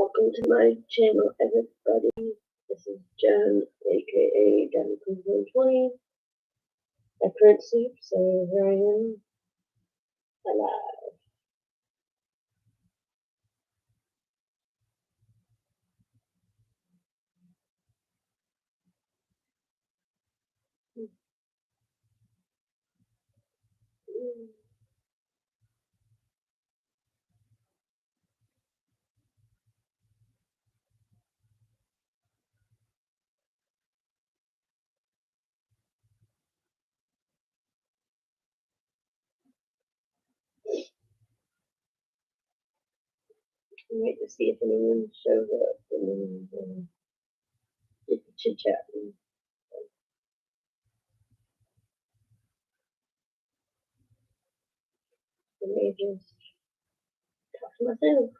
welcome to my channel, everybody. This is Jen, aka Jen120. I couldn't sleep, so here I am, alive. I'm waiting to see if anyone shows up and then get the chit chatting. I may just talk to myself.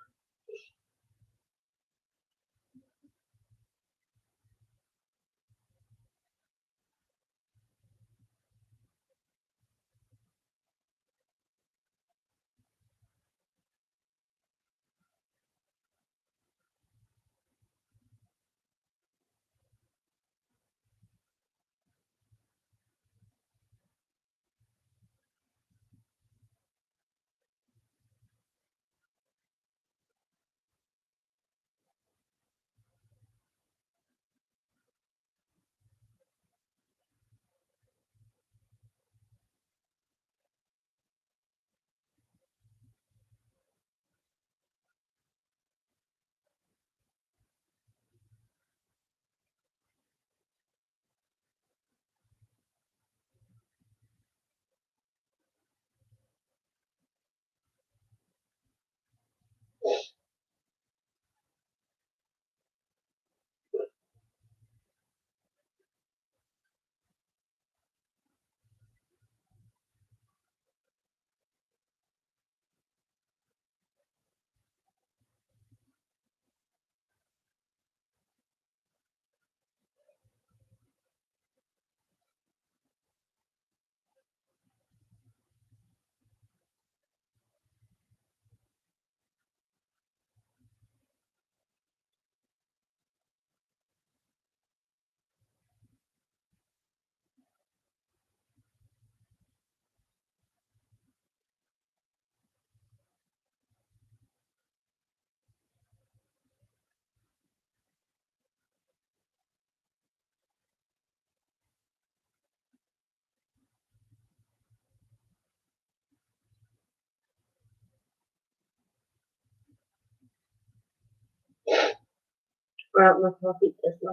Grab my coffee just my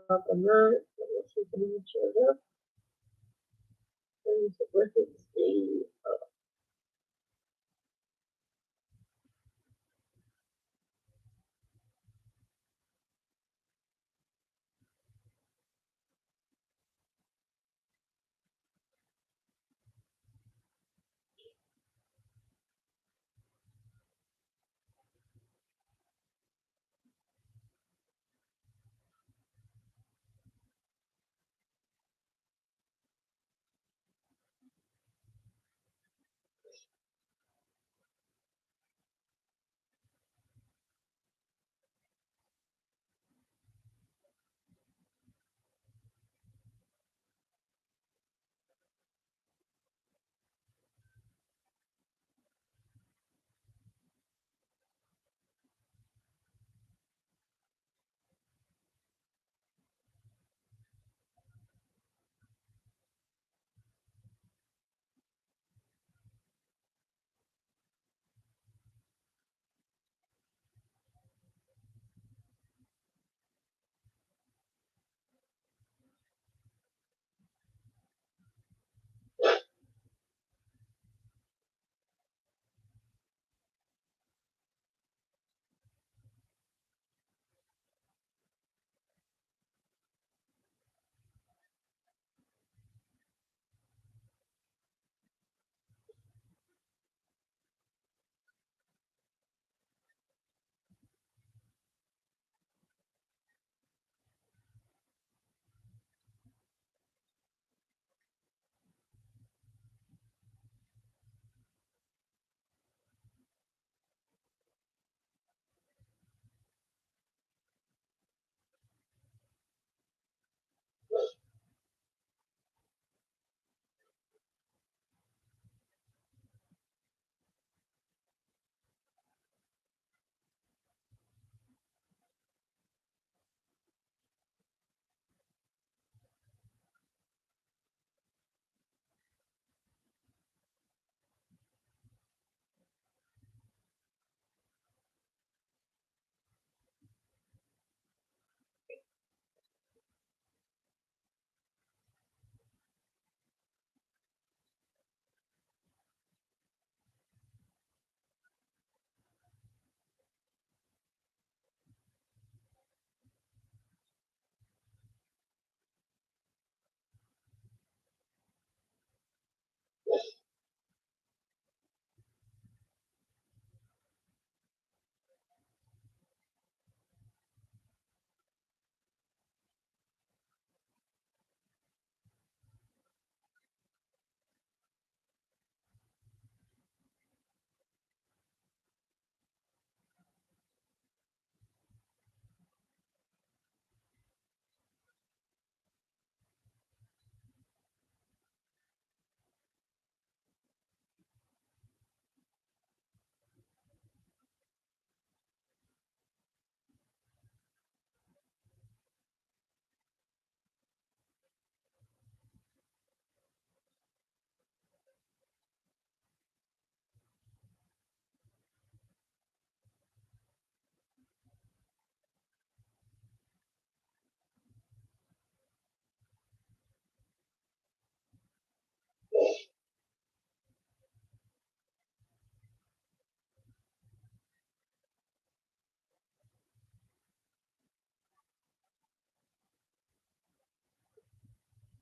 up on that. Let's see if anyone shows up. Let's see.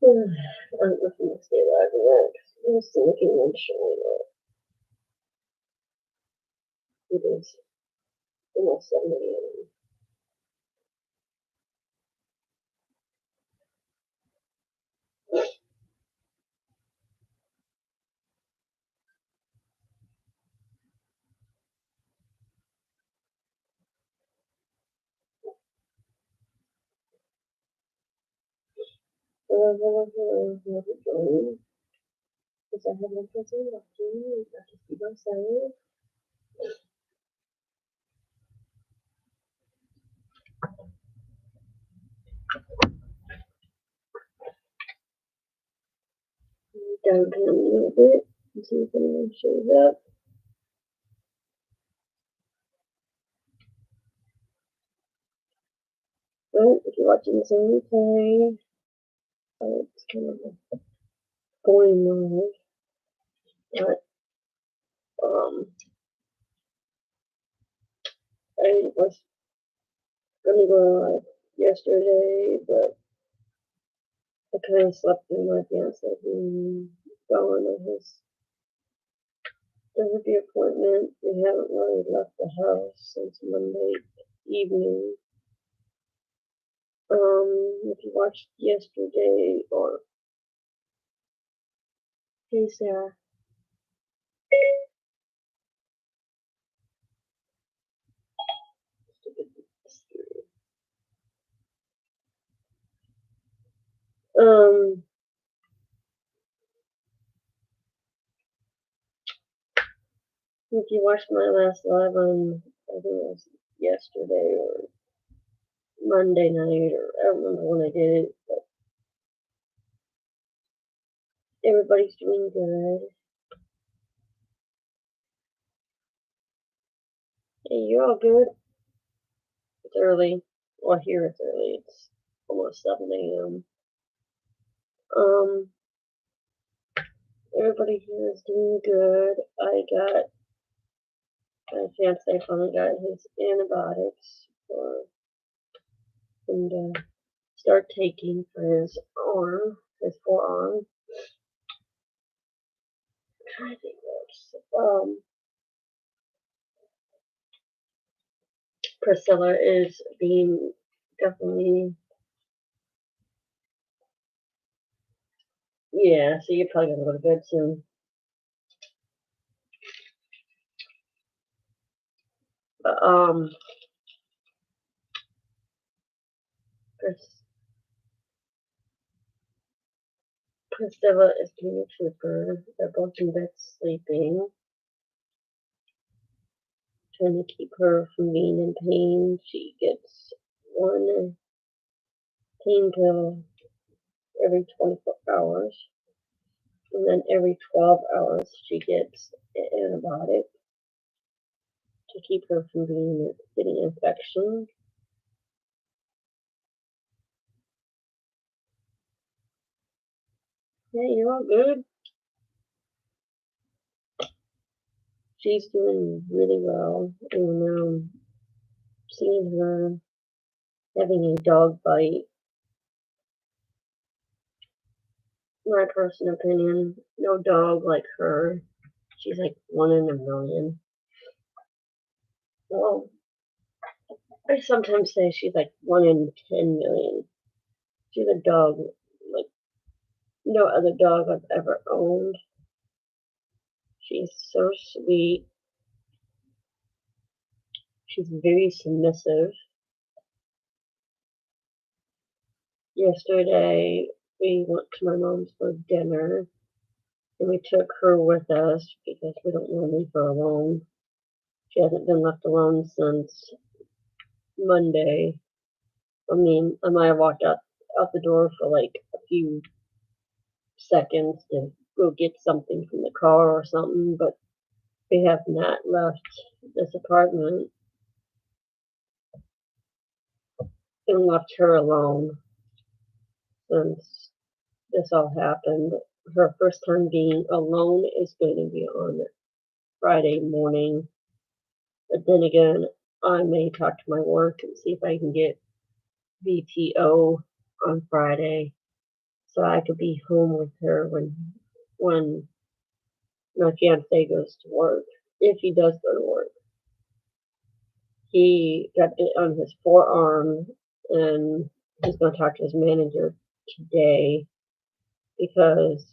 I'm looking to stay alive next. I'm still looking at showing up. It is almost 7 a.m. Hello, joining. Because I have no person watching. I just be myself. Downtown a little bit and see if anyone shows up. But if you're watching this on replay, it's kind of going live. But I was gonna go live yesterday, but I kind of slept through my fiance being gone at his therapy appointment. We haven't really left the house since Monday evening. If you watched yesterday, or hey Sarah, if you watched my last live on, I think it was yesterday or Monday night, or I don't remember when I did it, but everybody's doing good. Hey, you're all good? It's early. Well, here it's early. It's almost 7 a.m. Everybody here is doing good. My fiance finally got his antibiotics for him to start taking for his arm, his forearm. I'm trying to think what Priscilla is being definitely, yeah, so you're probably gonna go to bed soon. But, Priscilla is being a trooper. They're both in bed sleeping. Trying to keep her from being in pain. She gets one pain pill every 24 hours. And then every 12 hours she gets an antibiotic to keep her from getting infection. Yeah, you're all good. She's doing really well, and seeing her having a dog bite, my personal opinion, no dog like her. She's like 1 in a million. Well, I sometimes say she's like 1 in 10 million. She's a dog like no other dog I've ever owned. She's so sweet. She's very submissive. Yesterday, we went to my mom's for dinner, and we took her with us because we don't want to leave her alone. She hasn't been left alone since Monday. I mean, I might have walked out the door for like a few seconds to go get something from the car or something, but we have not left this apartment and left her alone since this all happened. Her first time being alone is going to be on Friday morning. But then again, I may talk to my work and see if I can get VTO on Friday so I could be home with her when my fiance goes to work, if he does go to work. He got it on his forearm, and he's going to talk to his manager today because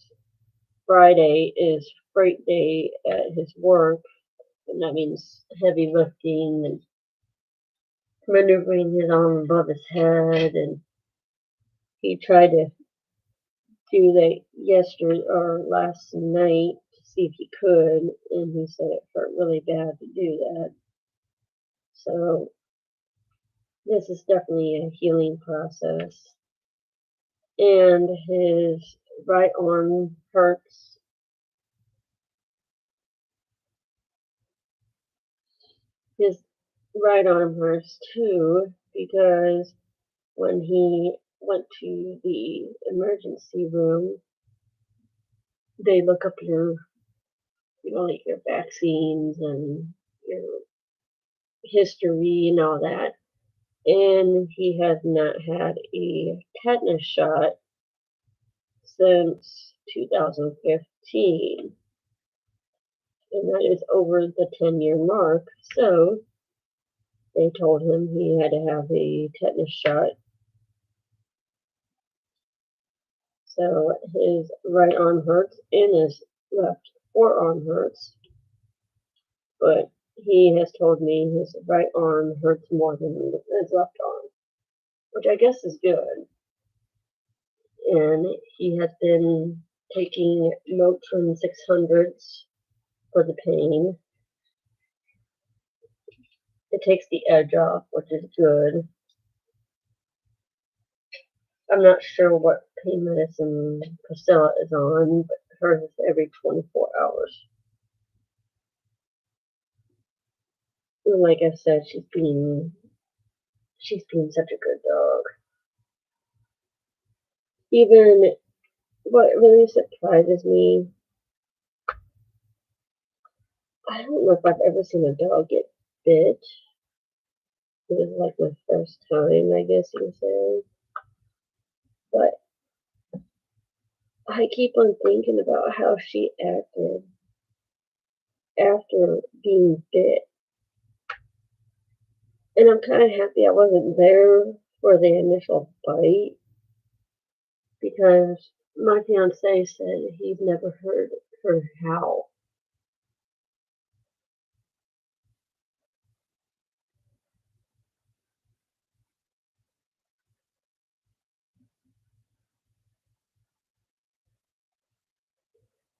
Friday is freight day at his work, and that means heavy lifting and maneuvering his arm above his head. And he tried to do that yesterday or last night to see if he could, and he said it hurt really bad to do that. So this is definitely a healing process. And his right arm hurts. His right arm hurts too because when he went to the emergency room, they look up your, like your vaccines and your history and all that. And he has not had a tetanus shot since 2015. And that is over the 10-year mark. So they told him he had to have a tetanus shot. So his right arm hurts and his left forearm hurts. But he has told me his right arm hurts more than his left arm, which I guess is good. And he has been taking Motrin 600s for the pain. It takes the edge off, which is good. I'm not sure what pain medicine Priscilla is on, but hers is every 24 hours. And like I said, she's been such a good dog. Even what really surprises me, I don't know if I've ever seen a dog get bit. It was like my first time, I guess you would say. But I keep on thinking about how she acted after being bit. And I'm kind of happy I wasn't there for the initial bite because my fiance said he's never heard her howl.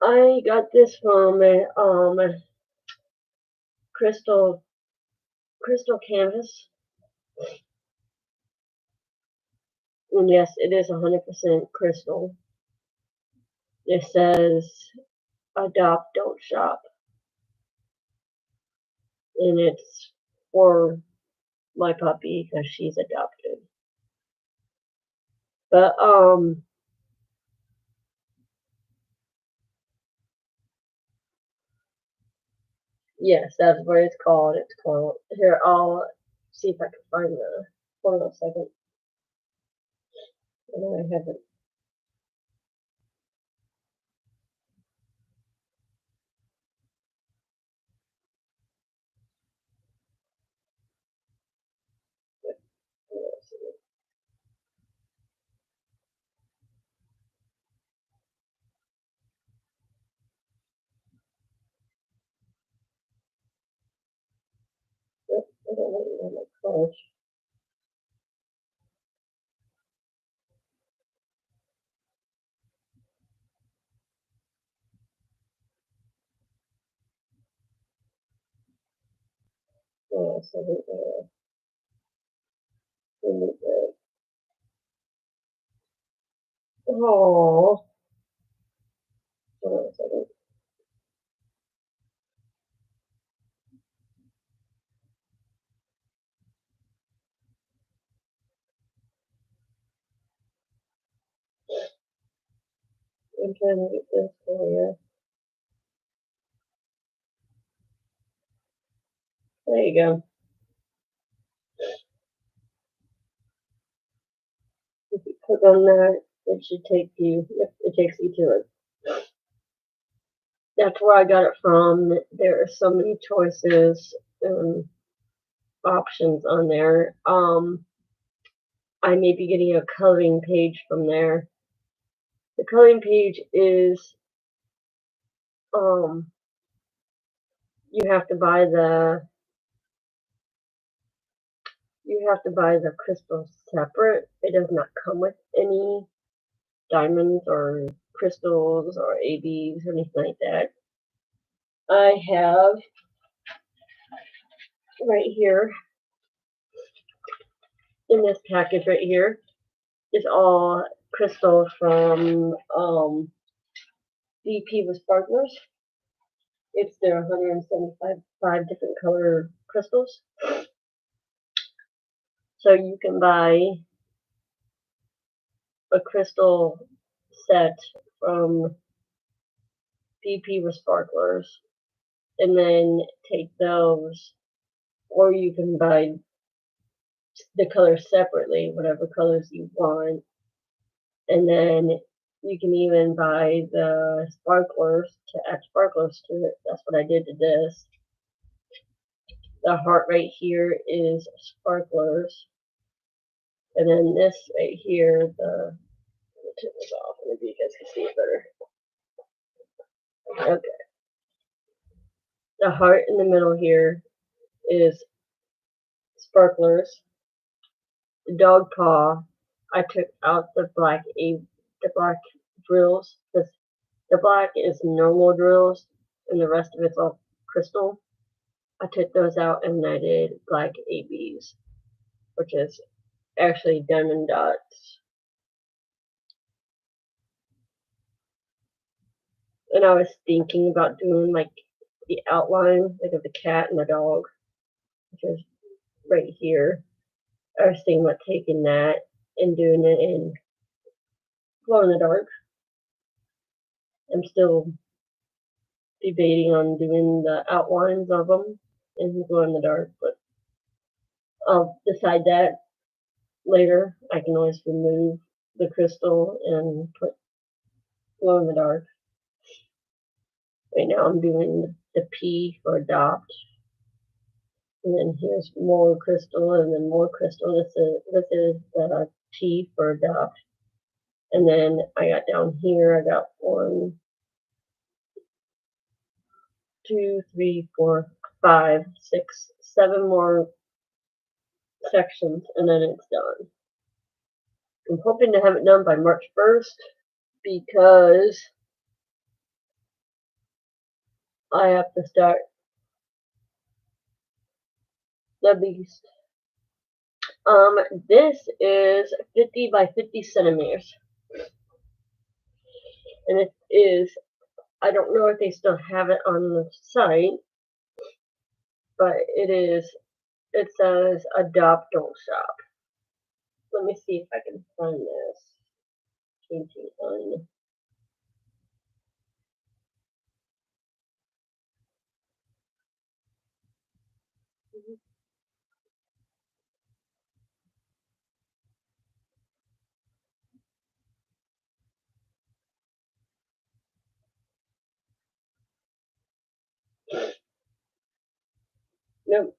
I got this from Crystal Canvas. And yes, it is 100% crystal. It says adopt, don't shop. And it's for my puppy because she's adopted. But yes, that's what it's called. It's called, here, I'll see if I can find the, hold on a second. I know I haven't. Yep, I don't know my college. Oh, so oh, hold on a second. I'm trying to get this for you. There you go. If you click on that, It should take you, it takes you to it. That's where I got it from. There are so many choices and options on there. I may be getting a coloring page from there. The coloring page is, you have to buy the crystals separate. It does not come with any diamonds or crystals or ABs or anything like that. I have right here in this package right here is all crystals from BP with Sparklers. It's their 175 different color crystals. So you can buy a crystal set from BP with Sparklers and then take those, or you can buy the colors separately, whatever colors you want, and then you can even buy the sparklers to add sparklers to it. That's what I did to this. The heart right here is sparklers, and then this right here, let me turn this off, maybe you guys can see it better. Okay. The heart in the middle here is sparklers. The dog paw, I took out the black drills, because the black is normal drills and the rest of it's all crystal. I took those out and I did black ABs, which is actually diamond dots. And I was thinking about doing like the outline, like of the cat and the dog, which is right here. I was thinking about taking that and doing it in glow in the dark. I'm still debating on doing the outlines of them in glow in the dark, but I'll decide that later. I can always remove the crystal and put glow in the dark. Right now I'm doing the P for adopt. And then here's more crystal and then more crystal. This is the T for adopt. And then I got down here, I got 1, 2, 3, 4, 5, 6, 7 more sections and then it's done. I'm hoping to have it done by March 1st because I have to start the beast. This is 50 by 50 centimeters. And it is, I don't know if they still have it on the site, but it says adopt, don't shop. Let me see if I can find this. 29. Nope.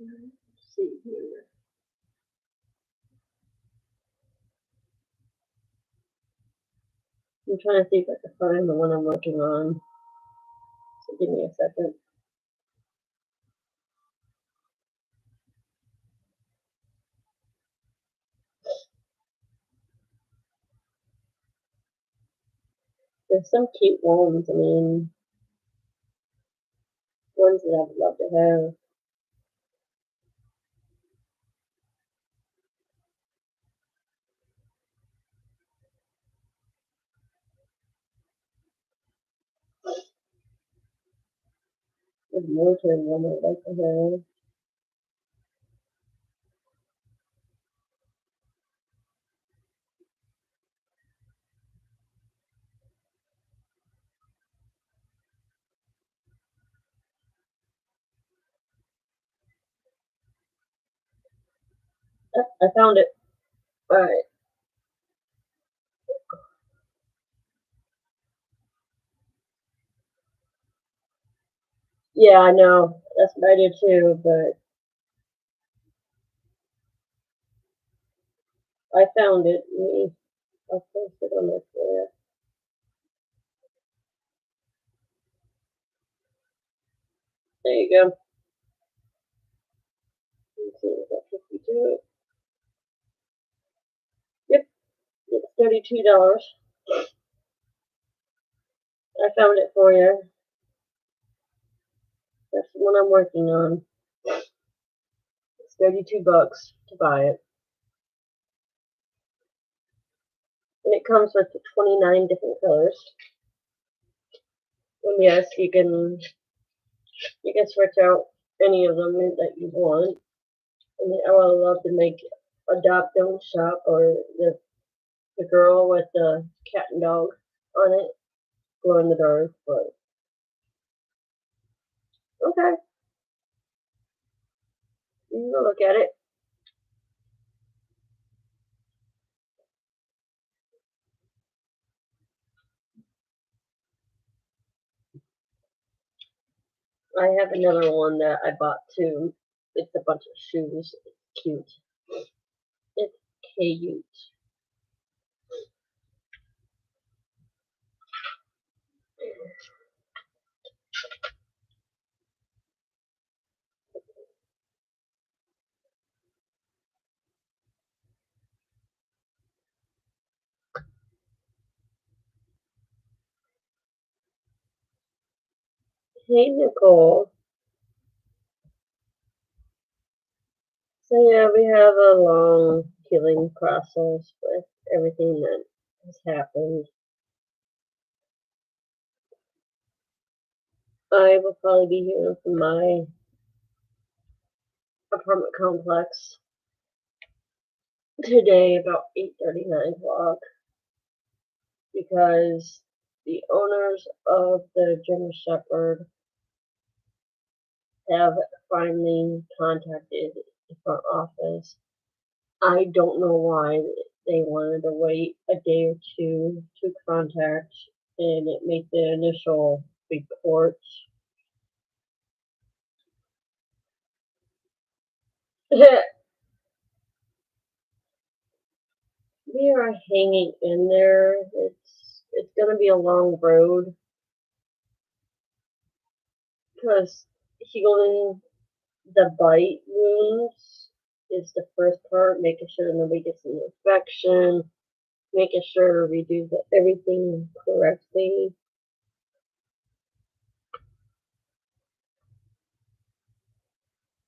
Let's see here. I'm trying to see if I can find the one I'm working on. So give me a second. There's some cute ones. I mean, ones that I would love to have. There's military one I'd like to have. I found it. Alright. Yeah, I know. That's what I did too, but I found it. I'll post it on this there. There you go. Let's see, is that 52? Yep, it's $32. I found it for you. That's the one I'm working on. It's $32 to buy it. And it comes with 29 different colors. And yes, you can switch out any of them that you want. And I would love to make Adopt Don't Shop or the girl with the cat and dog on it, glow in the dark, but okay. You can go look at it. I have another one that I bought too. It's a bunch of shoes. It's cute. It's cute. Hey Nicole. So yeah, we have a long healing process with everything that has happened. I will probably be hearing from my apartment complex today about 8:30, 9 o'clock, because the owners of the German Shepherd have finally contacted the front office. I don't know why they wanted to wait a day or two to contact and make the initial report. We are hanging in there. It's gonna be a long road because healing the bite wounds is the first part, making sure nobody gets an infection, making sure we do everything correctly.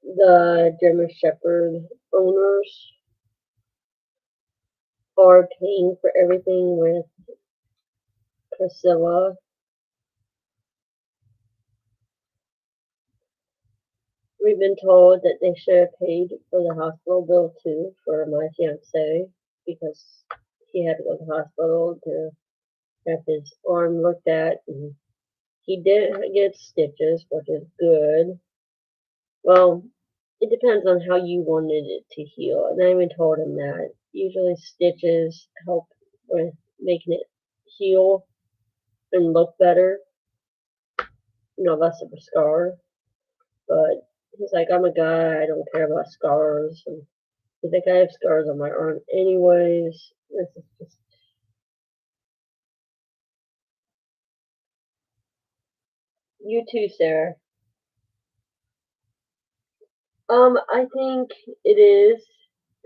The German Shepherd owners are paying for everything with Priscilla. We've been told that they should have paid for the hospital bill too for my fiance because he had to go to the hospital to have his arm looked at, and he did get stitches, which is good. Well, it depends on how you wanted it to heal, and I even told him that. Usually stitches help with making it heal and look better, less of a scar. But he's like, I'm a guy, I don't care about scars. And I think I have scars on my arm anyways. This is just. You too, Sarah. I think it is.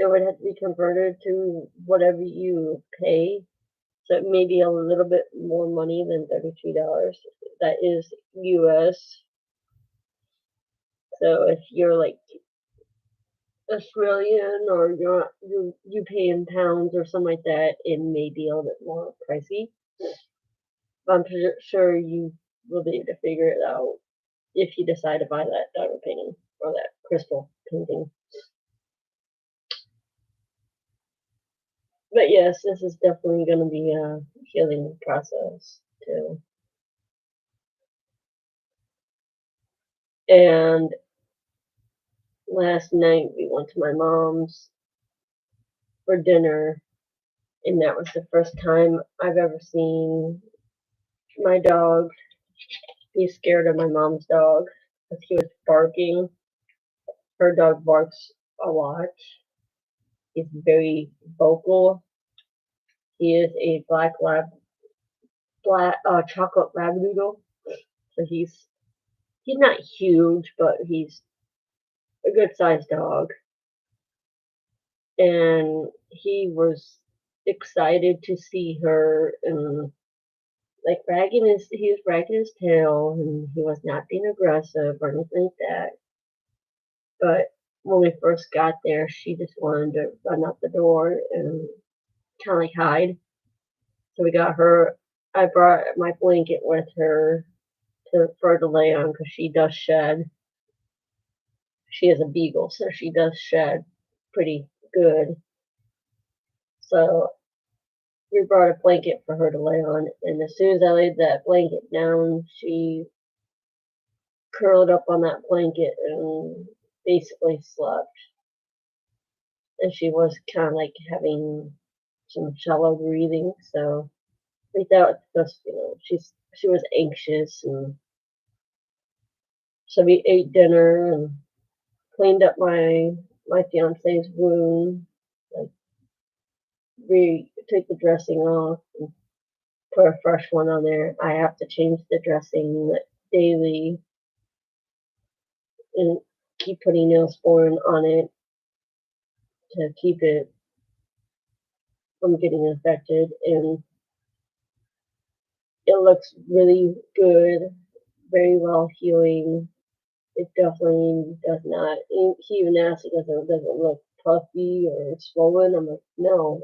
It would have to be converted to whatever you pay. So it may be a little bit more money than $33. That is US. So if you're like Australian or you pay in pounds or something like that, it may be a little bit more pricey. But I'm sure you will be able to figure it out if you decide to buy that diamond painting or that crystal painting. But yes, this is definitely going to be a healing process too. And last night we went to my mom's for dinner, and that was the first time I've ever seen my dog be scared of my mom's dog because he was barking. Her dog barks a lot. He's very vocal. He is a chocolate labradoodle. So he's not huge, but he's a good sized dog. And he was excited to see her and like he was wagging his tail, and he was not being aggressive or anything like that. But when we first got there, she just wanted to run out the door and kind of like hide. So we got her. I brought my blanket with her for her to lay on because she does shed. She is a beagle, so she does shed pretty good. So we brought a blanket for her to lay on, and as soon as I laid that blanket down, she curled up on that blanket and basically slept. And she was kind of like having some shallow breathing, so we thought just she was anxious, and so we ate dinner and cleaned up my fiance's wound. Like we took the dressing off and put a fresh one on there. I have to change the dressing daily and keep putting Neosporin on it to keep it from getting infected, and it looks really good, very well healing. It definitely does not. He even asked, it doesn't look puffy or swollen. I'm like, no,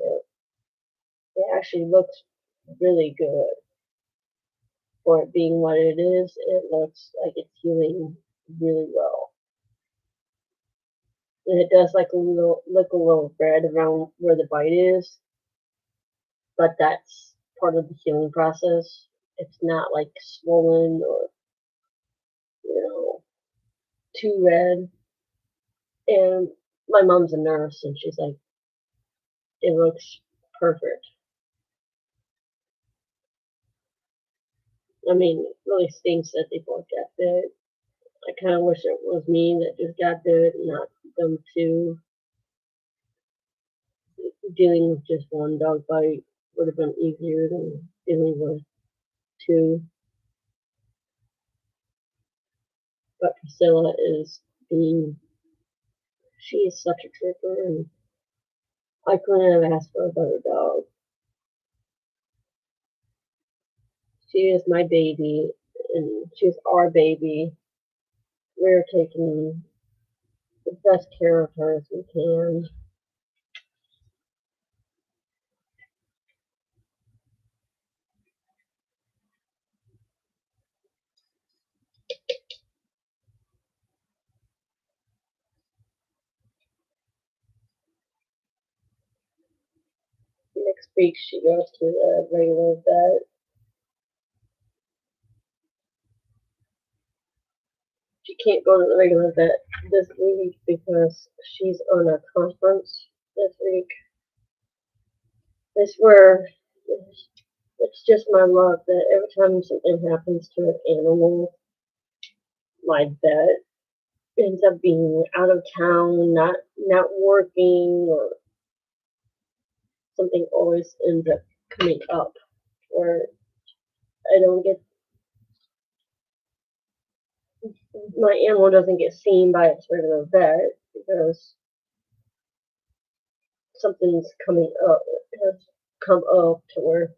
it actually looks really good for it being what it is. It looks like it's healing really well. And it does look a little red around where the bite is, but that's part of the healing process. It's not like swollen or too red. And my mom's a nurse, and she's like, it looks perfect. I mean, it really stinks that they both got bit. I kind of wish it was me that just got bit, and not them two. Dealing with just one dog bite would have been easier than dealing with two. But Priscilla she is such a trooper, and I couldn't have asked for a better dog. She is my baby, and she's our baby. We're taking the best care of her as we can. Next week she goes to the regular vet. She can't go to the regular vet this week because she's on a conference this week. I swear, it's just my luck that every time something happens to an animal, my vet ends up being out of town, not working, or something always ends up coming up where I don't get my animal doesn't get seen by its regular vet because something's coming up. It has come up to where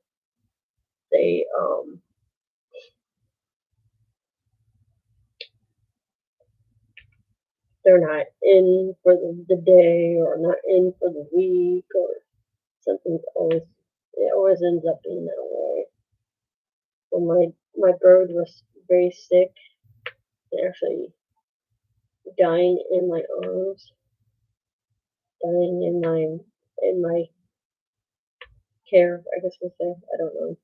they're not in for the day or not in for the week or something's always it always ends up being that way. When my bird was very sick, actually dying in my arms, dying in my care, I guess we say. I don't know.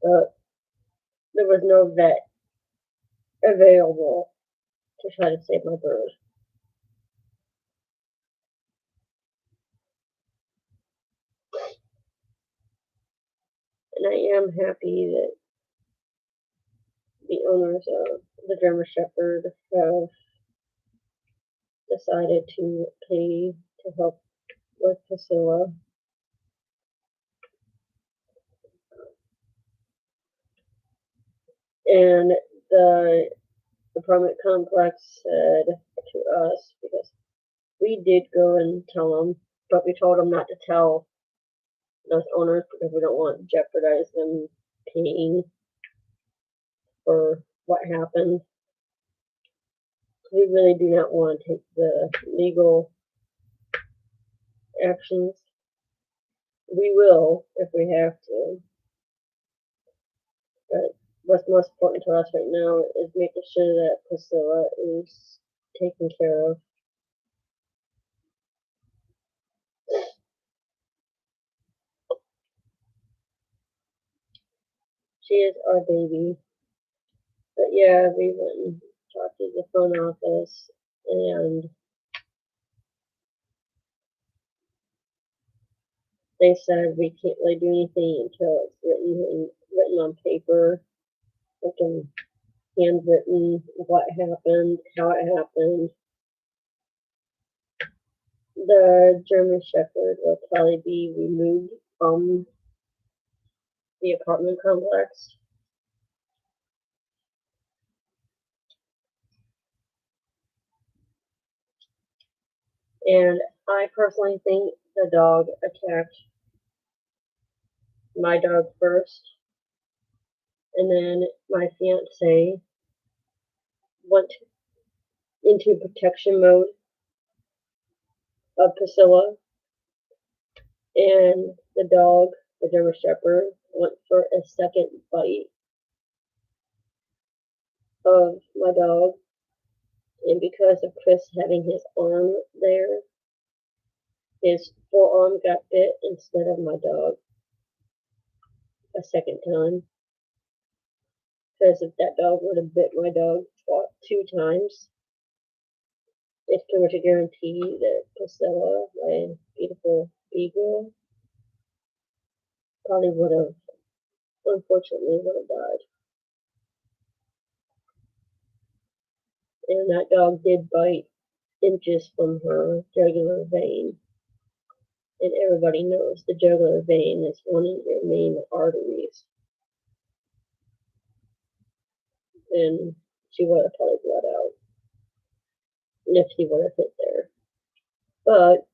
But there was no vet available to try to save my bird. And I am happy that the owners of the German Shepherd have decided to pay to help with Priscilla. And the apartment complex said to us, because we did go and tell them, but we told them not to tell those owners because we don't want to jeopardize them paying for what happened. We really do not want to take the legal actions. We will if we have to. But what's most important to us right now is making sure that Priscilla is taken care of. She is our baby. But yeah, we went and talked to the phone office and they said we can't really do anything until it's written on paper, like in handwritten, what happened, how it happened. The German Shepherd will probably be removed from the apartment complex. And I personally think the dog attacked my dog first, and then my fiance went into protection mode of Priscilla, and the dog, the German Shepherd, went for a second bite of my dog, and because of Chris having his arm there, his forearm got bit instead of my dog a second time. Because if that dog would have bit my dog 2 times, it's pretty much a guarantee that Priscilla, my beautiful beagle, probably would have, unfortunately, would have died. And that dog did bite inches from her jugular vein. And everybody knows the jugular vein is one of your main arteries. And she would have probably bled out if she would have hit there. But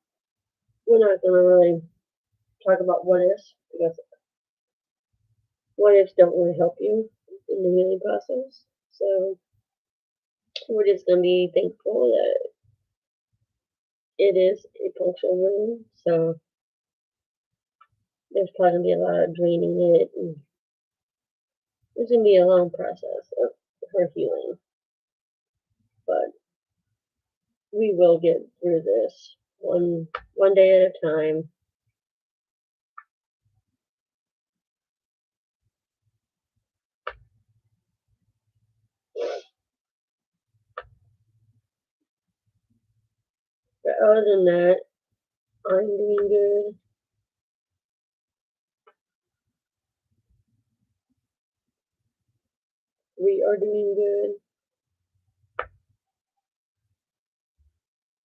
we're not going to really talk about what ifs because what ifs don't really help you in the healing process. So we're just going to be thankful that it is a punctual wound. So there's probably going to be a lot of draining it. And there's going to be a long process of her healing. But we will get through this one day at a time. But other than that, I'm doing good. We are doing good.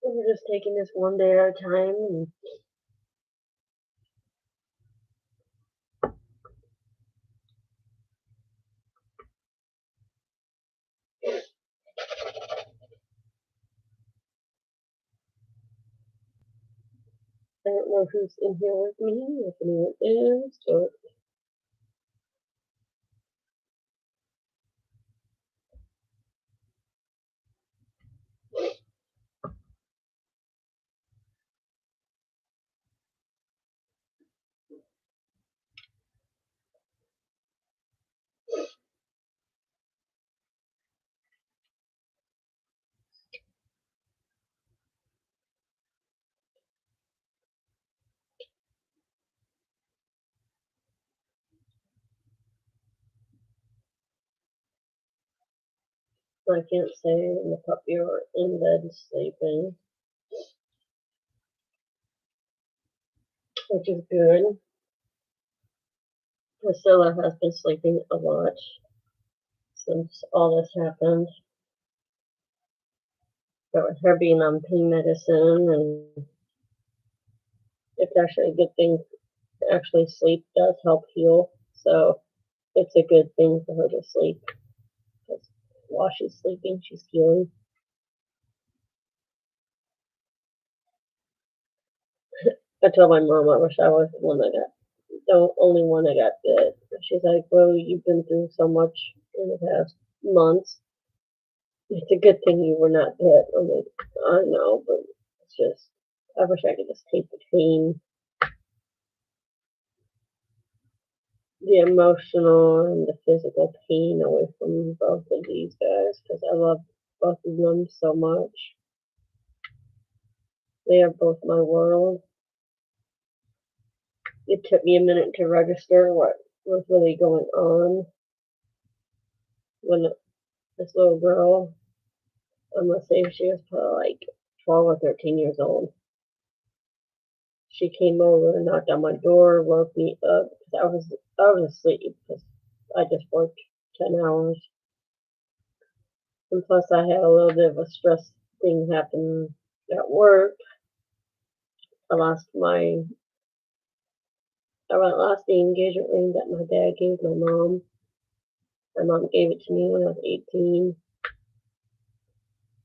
We're just taking this one day at a time. And I don't know who's in here with me, if anyone is, but I can't say, and the puppy are in bed sleeping, which is good. Priscilla has been sleeping a lot since all this happened. But with her being on pain medicine, and it's actually a good thing. Actually, sleep does help heal, so it's a good thing for her to sleep. Because while she's sleeping, she's healing. I told my mom I wish I was the only one that got bit. She's like, well, you've been through so much in the past months. It's a good thing you were not bit. I'm like, I know, but it's just, I wish I could just take the pain, the emotional and the physical pain away from both of these guys, because I love both of them so much. They are both my world. It took me a minute to register what was really going on when this little girl, I'm gonna say she was probably like 12 or 13 years old. She came over and knocked on my door, woke me up because I was asleep because I just worked 10 hours. And plus I had a little bit of a stress thing happen at work. I lost the engagement ring that my dad gave my mom. My mom gave it to me when I was 18.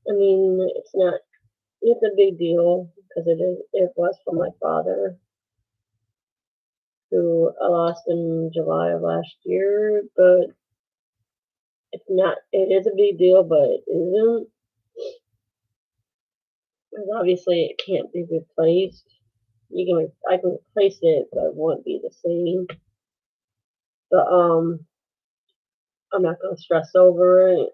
I mean, it's a big deal because it was for my father, who I lost in July of last year, but it is a big deal, but it isn't, because obviously it can't be replaced. I can replace it, but it won't be the same. But I'm not gonna stress over it.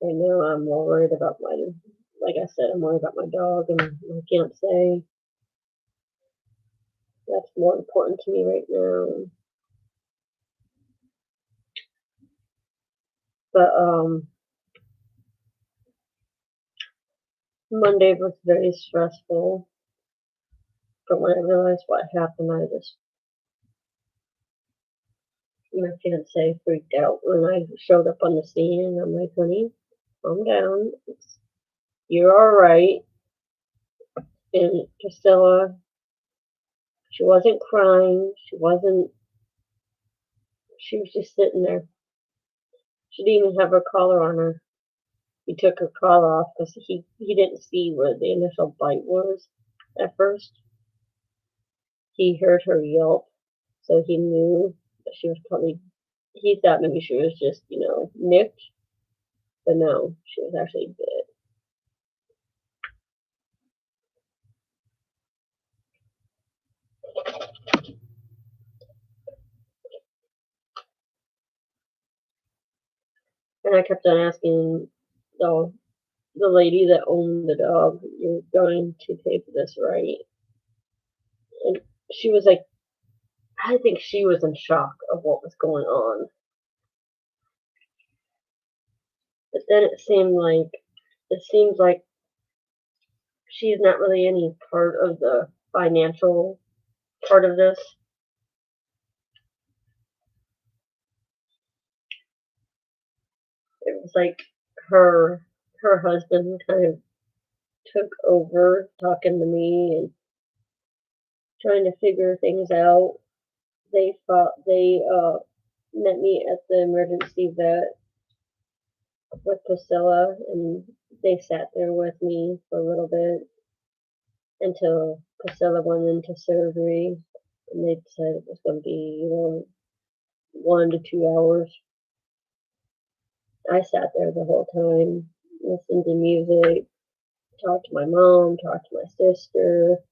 Right now, I'm more worried about like I said, I'm worried about my dog and my fiance. That's more important to me right now. But Monday was very stressful. But when I realized what happened, my fiance freaked out when I showed up on the scene. I'm like, honey, calm down. You're all right. And Priscilla, she wasn't crying. She was just sitting there. She didn't even have her collar on her. He took her collar off because he didn't see where the initial bite was at first. He heard her yelp, so he knew that she was he thought maybe she was just, nicked, but no, she was actually bit. And I kept on asking the lady that owned the dog, you're going to pay for this, right? And she was like, I think she was in shock of what was going on. But then it seems like she's not really any part of the financial part of this. It was like her husband kind of took over talking to me and trying to figure things out. They met me at the emergency vet with Priscilla, and they sat there with me for a little bit until Priscilla went into surgery, and they said it was going to be 1 to 2 hours. I sat there the whole time, listened to music, talked to my mom, talked to my sister,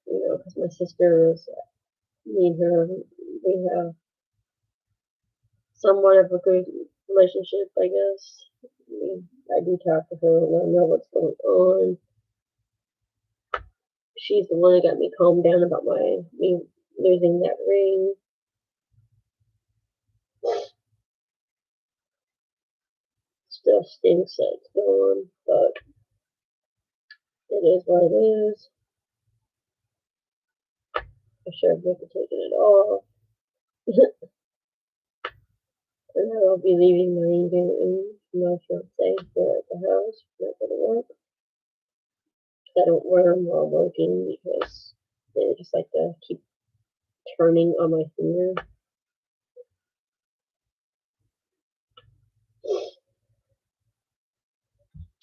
because my sister is, me and her, we have somewhat of a good relationship, I guess. I do talk to her and I know what's going on. She's the one that got me calmed down about me losing that ring. Still stinks that it's gone, but it is what it is. I should have never taken it off. And I will be leaving my evening my fiance here at the house. Not gonna work. I don't wear them while working because they just like to keep turning on my finger.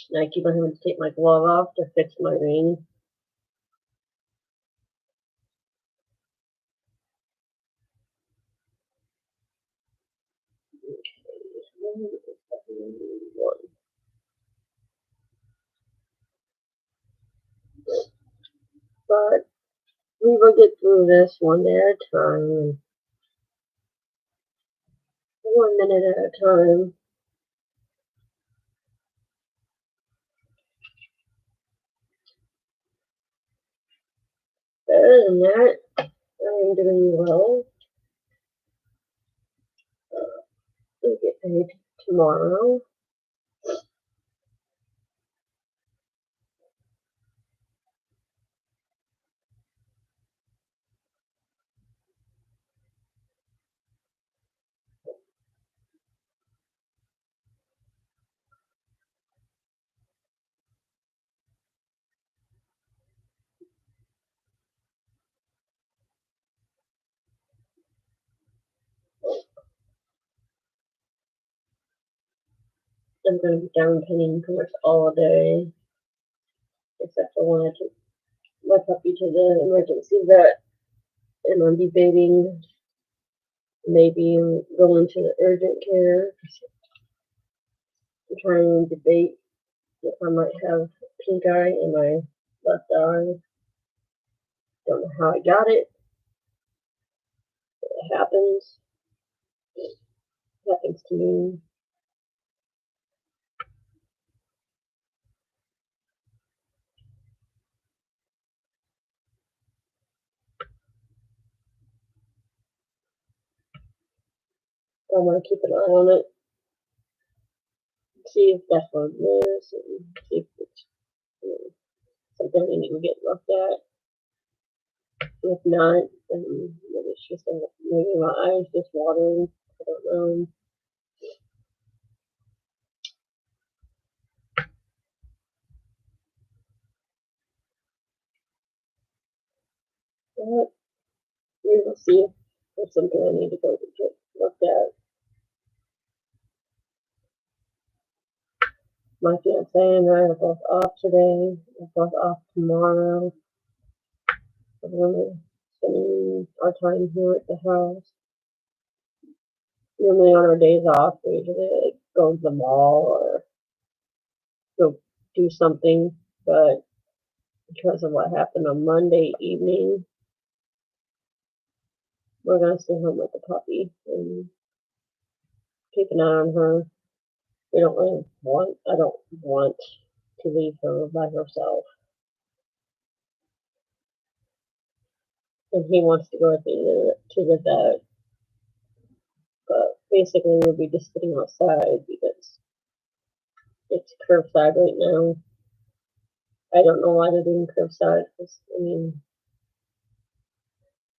And I keep on having to take my glove off to fix my ring. But we will get through this one day at a time, 1 minute at a time. Other than that, I am doing well. I'll get paid tomorrow. I'm going to be down penning pretty much all day, except for when I took my puppy to the emergency vet, and I'm debating maybe going to the urgent care. I'm trying to debate if I might have pink eye in my left eye. Don't know how I got it. It happens. It happens to me. I'm going to keep an eye on it. See if that's what it is, and see if it's something I need to get looked at. If not, then maybe it's just maybe my eyes just watering. I don't know. But we will see if there's something I need to go to get looked at. My fiance and I are both off today. We're both off tomorrow. We're going to be spending our time here at the house. Normally on our days off, we usually go to the mall or go do something, but because of what happened on Monday evening, we're gonna stay home with the puppy and keep an eye on her. I don't want to leave her by herself. And he wants to go with me to the vet. But basically we'll be just sitting outside because it's curbside right now. I don't know why they're doing curbside because, I mean,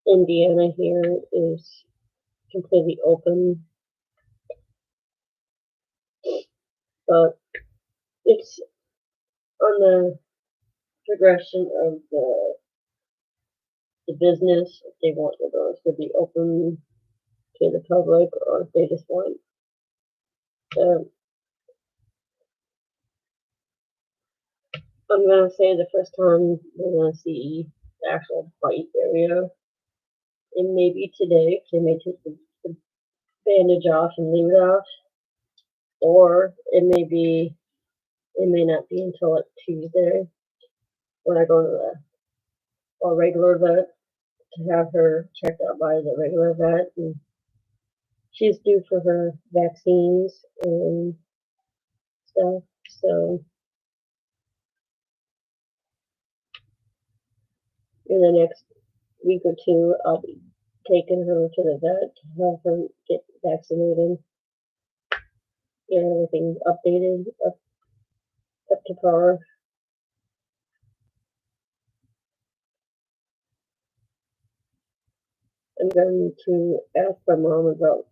Indiana here is completely open. But it's on the progression of the business, if they want the doors to be open to the public or if they just want I'm gonna say the first time we're gonna see the actual bite area. It may be today, they may take the bandage off and leave it off. Or it may not be until like Tuesday when I go to a regular vet to have her checked out by the regular vet, and she's due for her vaccines and stuff. So in the next week or two, I'll be taking her to the vet to have her get vaccinated. get everything updated, up to par. I'm going to ask my mom about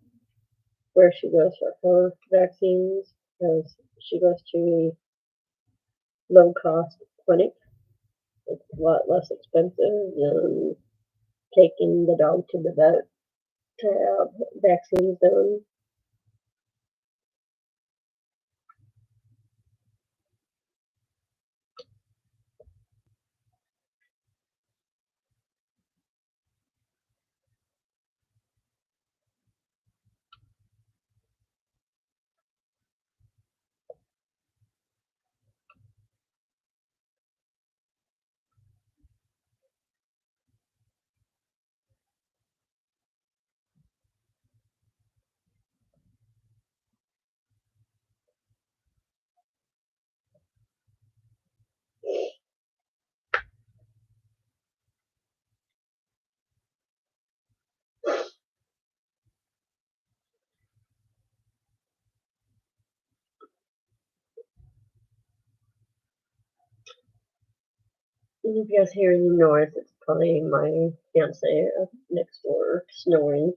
where she goes for her vaccines because she goes to a low cost clinic. It's a lot less expensive than taking the dog to the vet to have vaccines done. And if you guys hear any noise, it's probably my fiance next door snoring.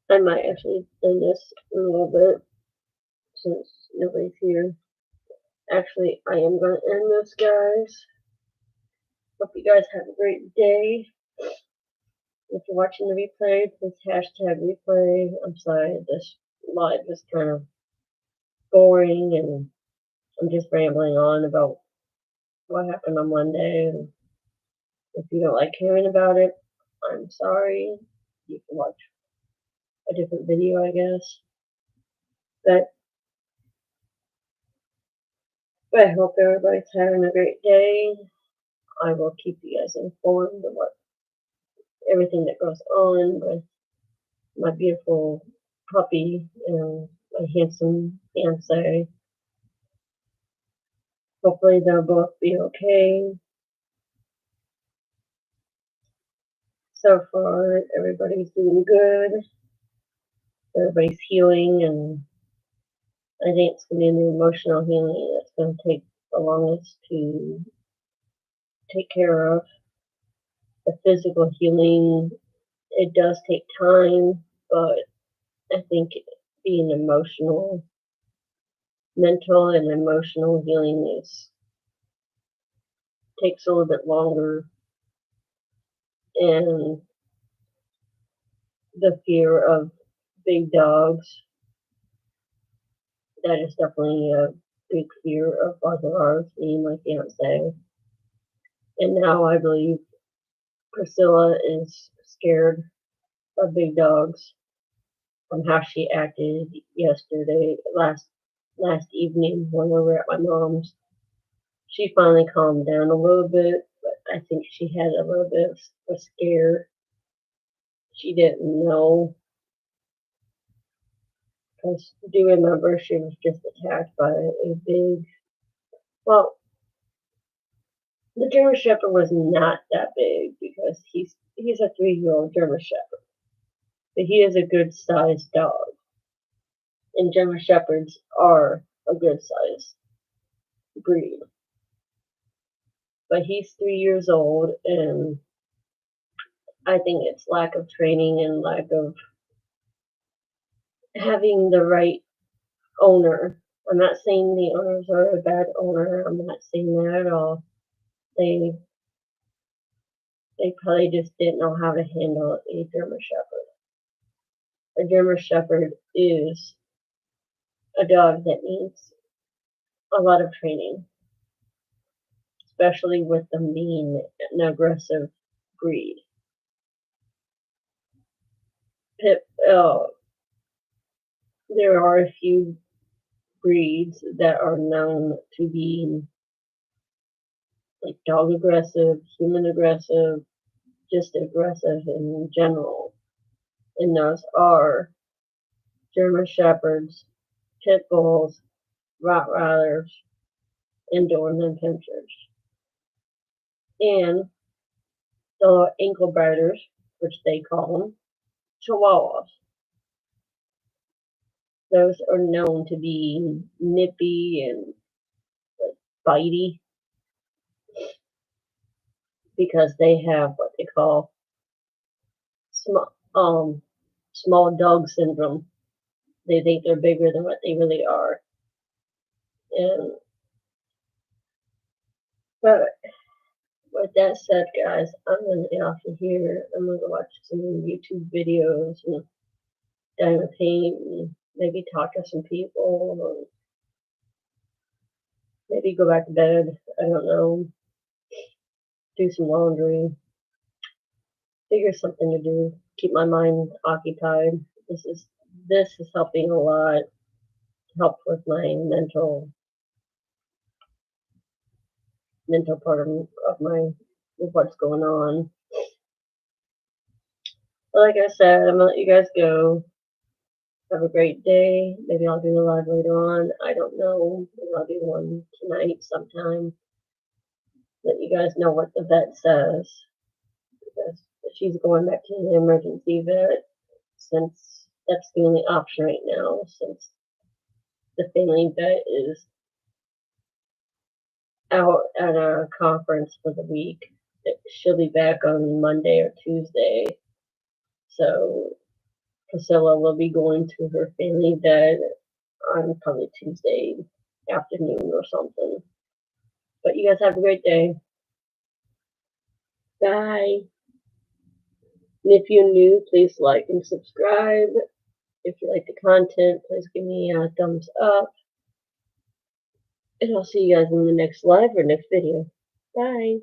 I might actually end this in a little bit since nobody's here. Actually, I am going to end this, guys. Hope you guys have a great day. If you're watching the replay, please hashtag replay. I'm sorry, this live is kind of boring and I'm just rambling on about what happened on Monday. And if you don't like hearing about it, I'm sorry. You can watch a different video, I guess. But I hope everybody's having a great day. I will keep you guys informed of what everything that goes on with my beautiful puppy and my handsome fiance. Hopefully they'll both be okay. So far, everybody's doing good. Everybody's healing, and I think it's going to be the emotional healing that's going to take the longest to take care of. The physical healing, it does take time, but I think being mental and emotional healing takes a little bit longer, and the fear of big dogs, that is definitely a big fear of both of ours, me and my fiance. And now I believe Priscilla is scared of big dogs from how she acted yesterday, last evening when we were at my mom's. She finally calmed down a little bit, but I think she had a little bit of a scare. She didn't know, because do you remember she was just attacked by a big, well, the German Shepherd was not that big because he's a 3-year-old German Shepherd, but he is a good sized dog, and German Shepherds are a good sized breed. But he's 3 years old, and I think it's lack of training and lack of having the right owner. I'm not saying the owners are a bad owner. I'm not saying that at all. They probably just didn't know how to handle a German Shepherd. A German Shepherd is a dog that needs a lot of training, especially with them being an aggressive breed. There are a few breeds that are known to be like dog aggressive, human aggressive, just aggressive in general. And those are German Shepherds, Pit Bulls, Rottweilers, and Doberman Pinschers. And the ankle biters, which they call them, Chihuahuas. Those are known to be nippy and bitey because they have what they call small dog syndrome. They think they're bigger than what they really are. But with that said, guys, I'm gonna get off of here. I'm gonna go watch some YouTube videos and dye my paint and maybe talk to some people and maybe go back to bed. I don't know. Do some laundry. Figure something to do. Keep my mind occupied. This is helping a lot. Help with my mental part of my what's going on. But like I said, I'm gonna let you guys go. Have a great day. Maybe I'll do a live later on. I don't know. Maybe I'll do one tonight sometime. Let you guys know what the vet says. Because she's going back to the emergency vet since that's the only option right now, since the family vet is out at a conference for the week. She'll be back on Monday or Tuesday. So Priscilla will be going to her family vet on probably Tuesday afternoon or something. But you guys have a great day. Bye. And if you're new, please like and subscribe. If you like the content, please give me a thumbs up. And I'll see you guys in the next live or next video. Bye.